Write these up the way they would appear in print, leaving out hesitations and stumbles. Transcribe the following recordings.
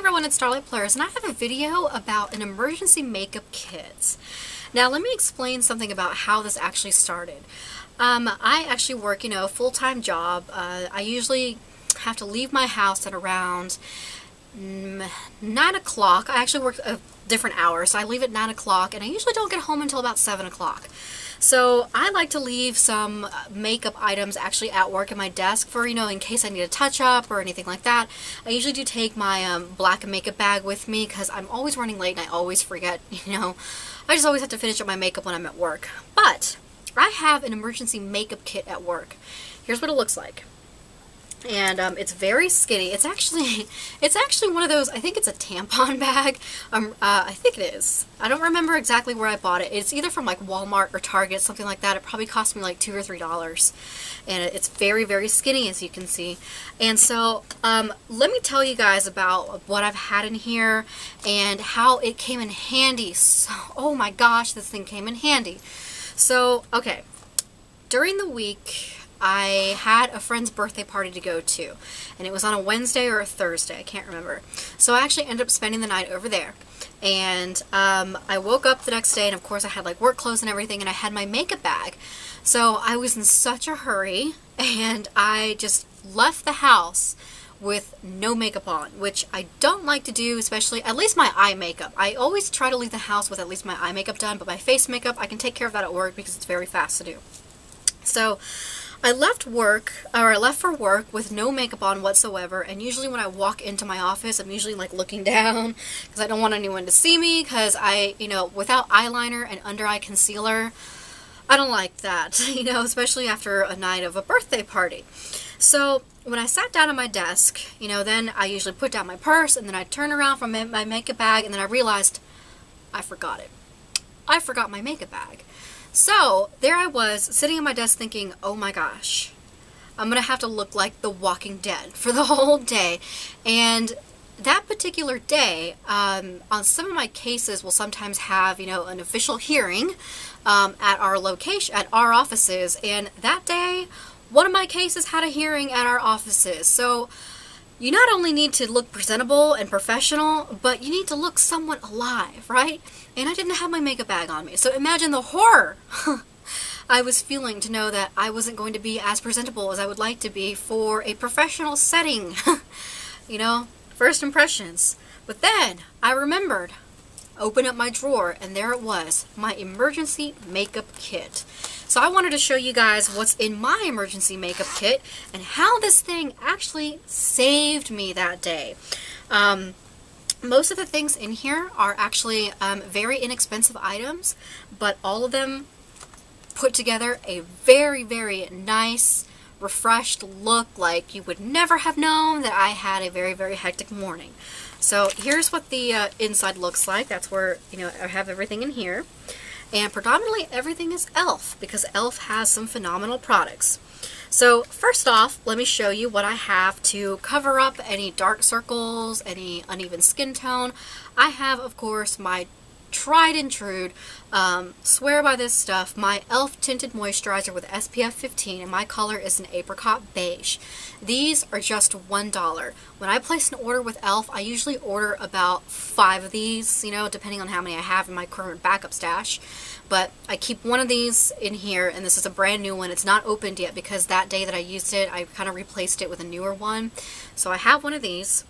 everyone, it's Starlight Polaris, and I have a video about an emergency makeup kit. Now let me explain something about how this actually started. I actually work, a full-time job. I usually have to leave my house at around 9 o'clock. I actually work a different hours, so I leave at 9 o'clock, and I usually don't get home until about 7 o'clock. So I like to leave some makeup items actually at work at my desk for, in case I need a touch-up or anything like that. I usually do take my black makeup bag with me because I'm always running late and I always forget, I just always have to finish up my makeup when I'm at work. But I have an emergency makeup kit at work. Here's what it looks like. And it's very skinny. It's actually one of those, I think it's a tampon bag. I think it is. I don't remember exactly where I bought it. It's either from like Walmart or Target, something like that. It probably cost me like $2 or $3. And it's very, very skinny, as you can see. And so let me tell you guys about what I've had in here and how it came in handy. So, oh my gosh, this thing came in handy. So, okay. During the week, I had a friend's birthday party to go to, and it was on a Wednesday or a Thursday, I can't remember. So I actually ended up spending the night over there, and I woke up the next day, and of course I had like work clothes and everything, and I had my makeup bag. So I was in such a hurry, and I just left the house with no makeup on, which I don't like to do, especially, at least my eye makeup. I always try to leave the house with at least my eye makeup done, but my face makeup, I can take care of that at work because it's very fast to do. So I left for work with no makeup on whatsoever, and usually when I walk into my office, I'm usually like looking down because I don't want anyone to see me, because I, without eyeliner and under eye concealer, I don't like that, especially after a night of a birthday party. So when I sat down at my desk, then I usually put down my purse, and then I turn around from my makeup bag, and then I realized I forgot it. I forgot my makeup bag. So there I was sitting at my desk thinking, oh my gosh, I'm going to have to look like The Walking Dead for the whole day. And that particular day, on some of my cases will sometimes have, an official hearing at our location, at our offices. And that day, one of my cases had a hearing at our offices. So you not only need to look presentable and professional, but you need to look somewhat alive, right? And I didn't have my makeup bag on me. So imagine the horror I was feeling to know that I wasn't going to be as presentable as I would like to be for a professional setting. First impressions. But then I remembered, open up my drawer, and there it was, my emergency makeup kit. So I wanted to show you guys what's in my emergency makeup kit and how this thing actually saved me that day. Most of the things in here are actually very inexpensive items, but all of them put together a very, very nice, refreshed look, like you would never have known that I had a very, very hectic morning. So here's what the inside looks like. That's where, I have everything in here. And predominantly everything is e.l.f. because e.l.f. has some phenomenal products. So first off, let me show you what I have to cover up any dark circles, any uneven skin tone. I have, of course, my tried and true, swear by this stuff, my e.l.f. Tinted Moisturizer with SPF 15, and my color is an apricot beige. These are just $1. When I place an order with e.l.f., I usually order about 5 of these, depending on how many I have in my current backup stash. But I keep one of these in here, and this is a brand new one. It's not opened yet because that day that I used it, I kind of replaced it with a newer one. So I have one of these.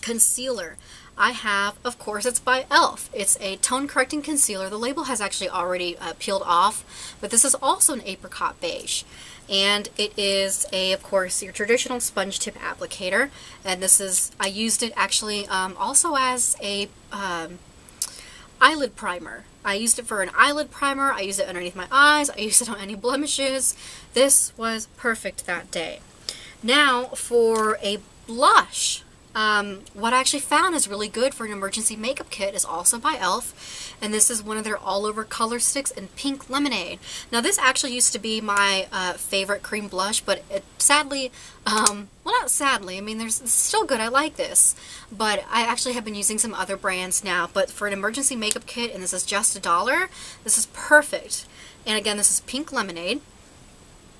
Concealer. I have, of course, it's by e.l.f. It's a tone correcting concealer. The label has actually already peeled off, but this is also an apricot beige. And it is of course, your traditional sponge tip applicator. And this is, I used it actually also as a eyelid primer. I used it for an eyelid primer. I used it underneath my eyes. I used it on any blemishes. This was perfect that day. Now for a blush. What I actually found is really good for an emergency makeup kit is also by e.l.f. And this is one of their all-over color sticks in Pink Lemonade. Now this actually used to be my favorite cream blush, but it sadly, well, not sadly, I mean, it's still good, I like this. But I actually have been using some other brands now. But for an emergency makeup kit, and this is just $1, this is perfect. And again, this is Pink Lemonade.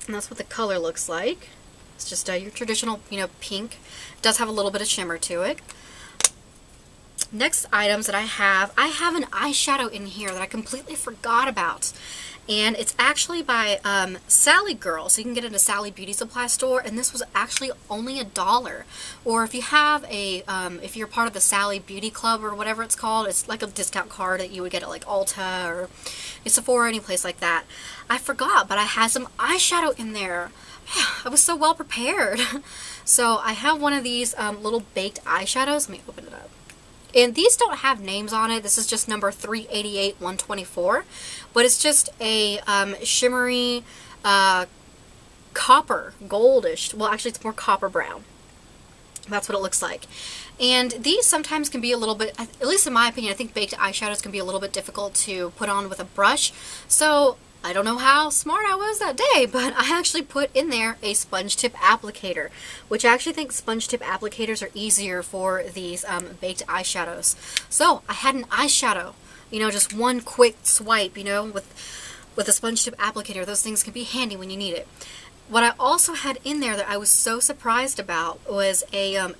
And that's what the color looks like. It's just your traditional, pink. It does have a little bit of shimmer to it. next items that I have an eyeshadow in here that I completely forgot about. And it's actually by Sally Girl, so you can get it at a Sally Beauty Supply store, and this was actually only $1. Or if you have a, if you're part of the Sally Beauty Club or whatever it's called, it's like a discount card that you would get at like Ulta or Sephora, any place like that. I forgot, but I had some eyeshadow in there. I was so well prepared. So I have one of these little baked eyeshadows. Let me open it up. And these don't have names on it. This is just number 388 124. But it's just a shimmery copper, goldish. Well, actually it's more copper brown. That's what it looks like. And these sometimes can be a little bit, at least in my opinion, I think baked eyeshadows can be a little bit difficult to put on with a brush. So I don't know how smart I was that day, but I actually put in there a sponge tip applicator, which I actually think sponge tip applicators are easier for these baked eyeshadows. So I had an eyeshadow, you know, just one quick swipe, you know, with a sponge tip applicator. Those things can be handy when you need it. What I also had in there that I was so surprised about was a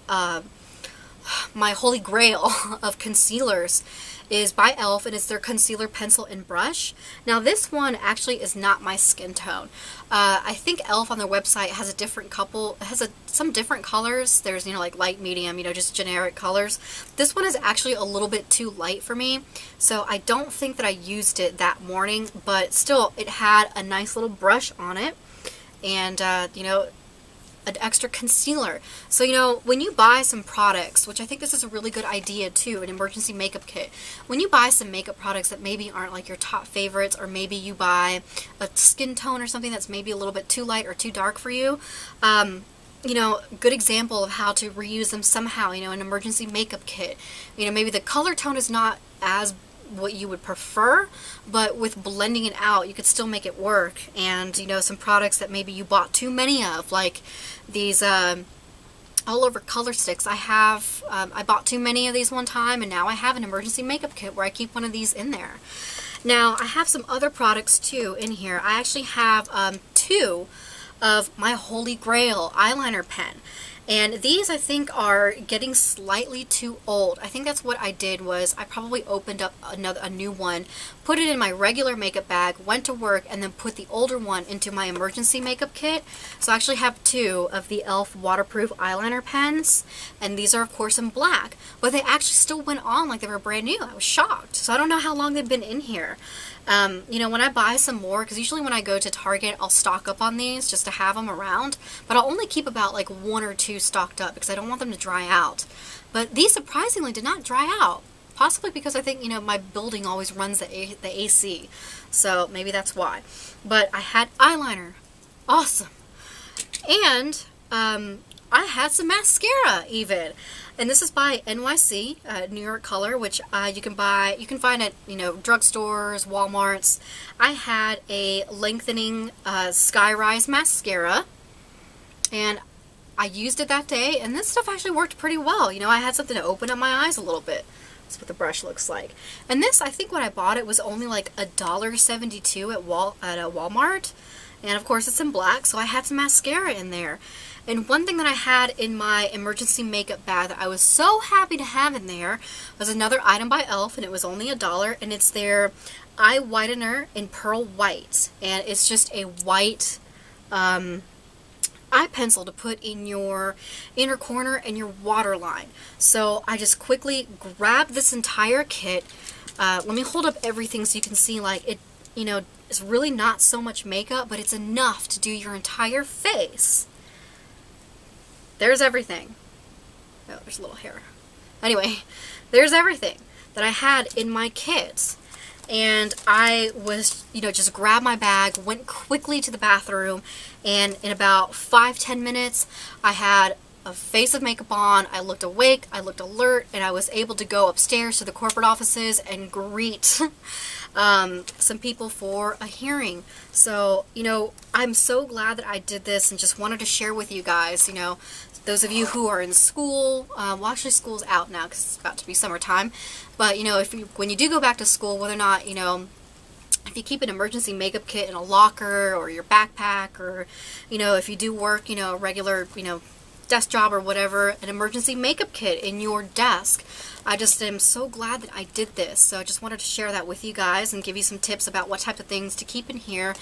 my holy grail of concealers is by e.l.f. and it's their concealer pencil and brush. Now this one actually is not my skin tone. I think e.l.f. on their website has a different couple, some different colors. There's, you know, like light, medium, you know, just generic colors. This one is actually a little bit too light for me, so I don't think that I used it that morning, but still it had a nice little brush on it and, you know, an extra concealer. So, you know, when you buy some products, which I think this is a really good idea too, an emergency makeup kit, when you buy some makeup products that maybe aren't like your top favorites, or maybe you buy a skin tone or something that's maybe a little bit too light or too dark for you, you know, good example of how to reuse them somehow, you know, an emergency makeup kit. You know, maybe the color tone is not as what you would prefer, but with blending it out, you could still make it work. And, you know, some products that maybe you bought too many of, like these all over color sticks. I bought too many of these one time, and now I have an emergency makeup kit where I keep one of these in there. Now, I have some other products too in here. I actually have two of my Holy Grail eyeliner pen. And these, I think, are getting slightly too old. I think that's what I did, was I probably opened up a new one, put it in my regular makeup bag, went to work, and then put the older one into my emergency makeup kit. So I actually have two of the e.l.f. waterproof eyeliner pens, and these are, of course, in black. But they actually still went on like they were brand new. I was shocked. So I don't know how long they've been in here. You know, when I buy some more, because usually when I go to Target, I'll stock up on these just to have them around, but I'll only keep about like one or two stocked up because I don't want them to dry out. But these surprisingly did not dry out, possibly because I think, you know, my building always runs the AC, so maybe that's why. But I had eyeliner, awesome, and I had some mascara even. And this is by NYC, New York Color, which you can find at, you know, drugstores, Walmarts. I had a lengthening Skyrise mascara, and I used it that day, and this stuff actually worked pretty well. You know, I had something to open up my eyes a little bit. That's what the brush looks like. And this, I think when I bought it, was only like $1.72 at Walmart. And of course it's in black, so I had some mascara in there. And one thing that I had in my emergency makeup bag that I was so happy to have in there was another item by e.l.f. and it was only $1, and it's their eye whitener in pearl white. And it's just a white eye pencil to put in your inner corner and your waterline. So I just quickly grabbed this entire kit. Let me hold up everything so you can see, like, it, you know, it's really not so much makeup, but it's enough to do your entire face. There's everything. Oh, there's a little hair. Anyway, there's everything that I had in my kit. And I was, you know, just grabbed my bag, went quickly to the bathroom, and in about 5-10 minutes, I had a face of makeup on, I looked awake, I looked alert, and I was able to go upstairs to the corporate offices and greet some people for a hearing. So, you know, I'm so glad that I did this and just wanted to share with you guys, you know, those of you who are in school, well, actually school's out now because it's about to be summertime, but, you know, when you do go back to school, whether or not, you know, if you keep an emergency makeup kit in a locker or your backpack, or, you know, if you do work, you know, regular, you know, desk job or whatever, an emergency makeup kit in your desk. I just am so glad that I did this. So I just wanted to share that with you guys and give you some tips about what type of things to keep in here.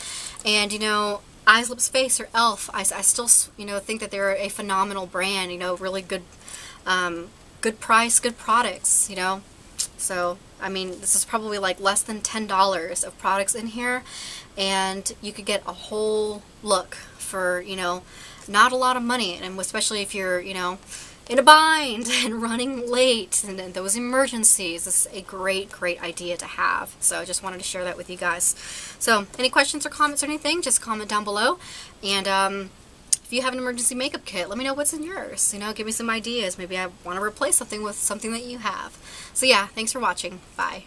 And, you know, Eyes Lips Face or e.l.f., I still, you know, think that they're a phenomenal brand, you know, really good, good price, good products, you know. So, I mean, this is probably like less than $10 of products in here, and you could get a whole look for, you know, not a lot of money, and especially if you're, you know, in a bind and running late and those emergencies. This is a great idea to have. So I just wanted to share that with you guys. So any questions or comments or anything, just comment down below. And if you have an emergency makeup kit, let me know what's in yours. You know, give me some ideas. Maybe I want to replace something with something that you have. So yeah, thanks for watching. Bye.